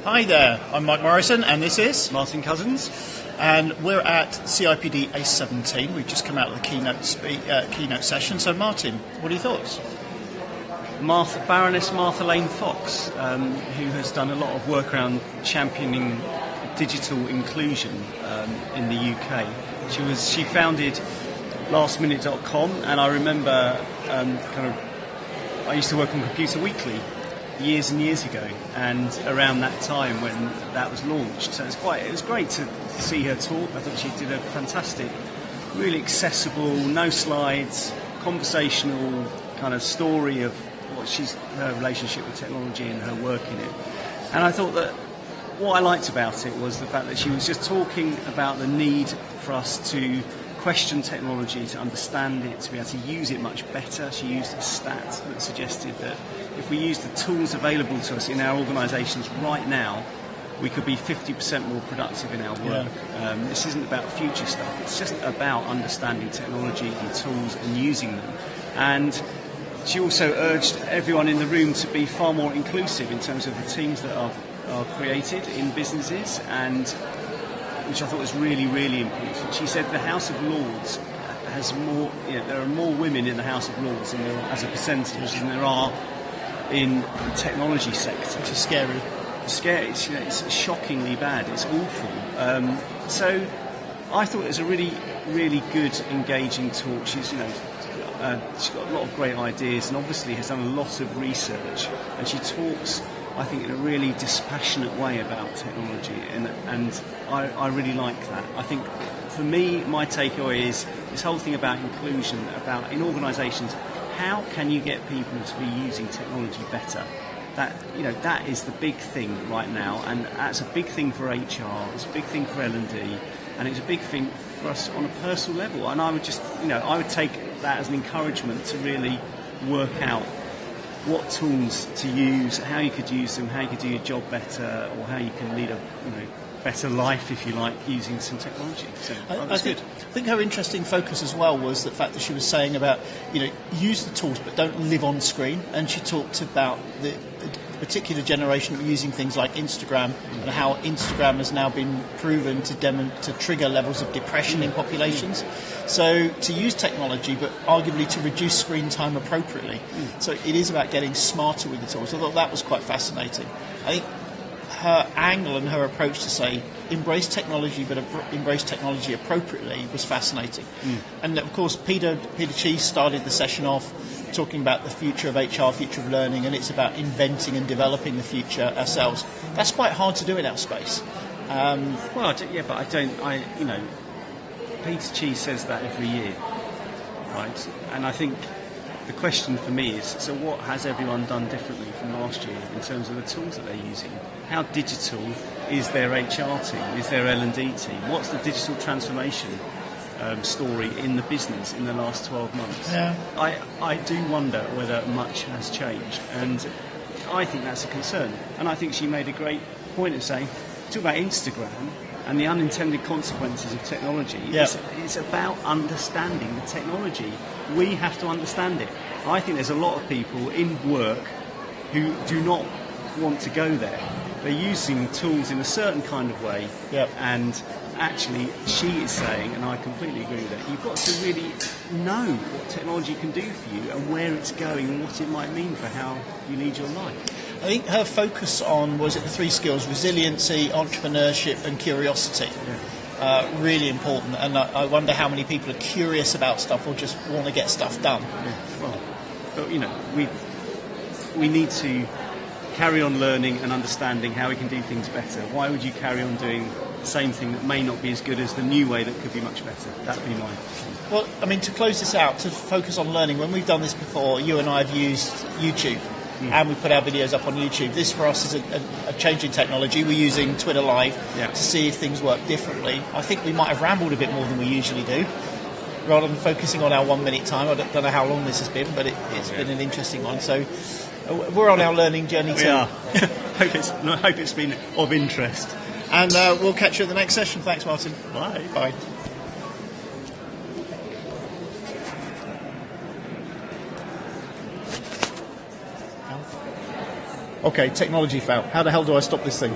Hi there, I'm Mike Morrison and this is Martin Couzins. And we're at CIPD A17. We've just come out of the keynote session. So Martin, what are your thoughts? Baroness Martha Lane Fox, who has done a lot of work around championing digital inclusion in the UK. She founded lastminute.com, and I remember I used to work on Computer Weekly years and years ago, and around that time when that was launched. So it was great to see her talk. I thought she did a fantastic, really accessible, no slides, conversational kind of story of her relationship with technology and her work in it. And I thought that what I liked about it was the fact that she was just talking about the need for us to question technology, to understand it, to be able to use it much better. She used a stat that suggested that if we use the tools available to us in our organisations right now, we could be 50% more productive in our work. Yeah. This isn't about future stuff, it's just about understanding technology and tools and using them. And she also urged everyone in the room to be far more inclusive in terms of the teams that are created in businesses, and which I thought was really, really important. She said the House of Lords has more, there are more women in the House of Lords as a percentage than there are in the technology sector. Which is scary. It's shockingly bad. It's awful. So I thought it was a really, really good, engaging talk. She's got a lot of great ideas and obviously has done a lot of research. And she talks, I think, in a really dispassionate way about technology, and I really like that. I think for me, my takeaway is this whole thing about inclusion, about in organisations, how can you get people to be using technology better? That is the big thing right now, and that's a big thing for HR, it's a big thing for L&D, and it's a big thing for us on a personal level. And I would just, I would take that as an encouragement to really work out what tools to use, how you could use them, how you could do your job better, or how you can lead a better life, if you like, using some technology. So I think her interesting focus as well was the fact that she was saying about, use the tools but don't live on screen. And she talked about the particular generation using things like Instagram and how Instagram has now been proven to trigger levels of depression in populations. So to use technology, but arguably to reduce screen time appropriately. So it is about getting smarter with the tools. I thought that was quite fascinating. I think her angle and her approach to say embrace technology, but embrace technology appropriately was fascinating. And of course, Peter Cheese started the session off talking about the future of HR, future of learning, and it's about inventing and developing the future ourselves. That's quite hard to do in our space. Peter Cheese says that every year, right? And I think the question for me is, so what has everyone done differently from last year in terms of the tools that they're using? How digital is their HR team? Is their L&D team? What's the digital transformation story in the business in the last 12 months? Yeah. I do wonder whether much has changed, and I think that's a concern. And I think she made a great point of saying, talk about Instagram and the unintended consequences of technology. Yeah. It's about understanding the technology. We have to understand it. I think there's a lot of people in work who do not want to go there. They're using tools in a certain kind of way. Yep. And actually, she is saying, and I completely agree with it, you've got to really know what technology can do for you and where it's going and what it might mean for how you lead your life. I think her focus on, the three skills, resiliency, entrepreneurship and curiosity. Yeah. Really important, and I wonder how many people are curious about stuff or just want to get stuff done. Yeah. Well, but we need to carry on learning and understanding how we can do things better. Why would you carry on doing the same thing that may not be as good as the new way that could be much better? That'd be mine. Well, to close this out, to focus on learning, when we've done this before, you and I have used YouTube. And we put our videos up on YouTube. This for us is a change in technology. We're using Twitter Live to see if things work differently. I think we might have rambled a bit more than we usually do, rather than focusing on our 1 minute time. I don't know how long this has been, but it's been an interesting one. So we're on our learning journey too. We are. I hope it's been of interest. And we'll catch you at the next session. Thanks, Martin. Bye. Bye. okay, technology fail. How the hell do I stop this thing?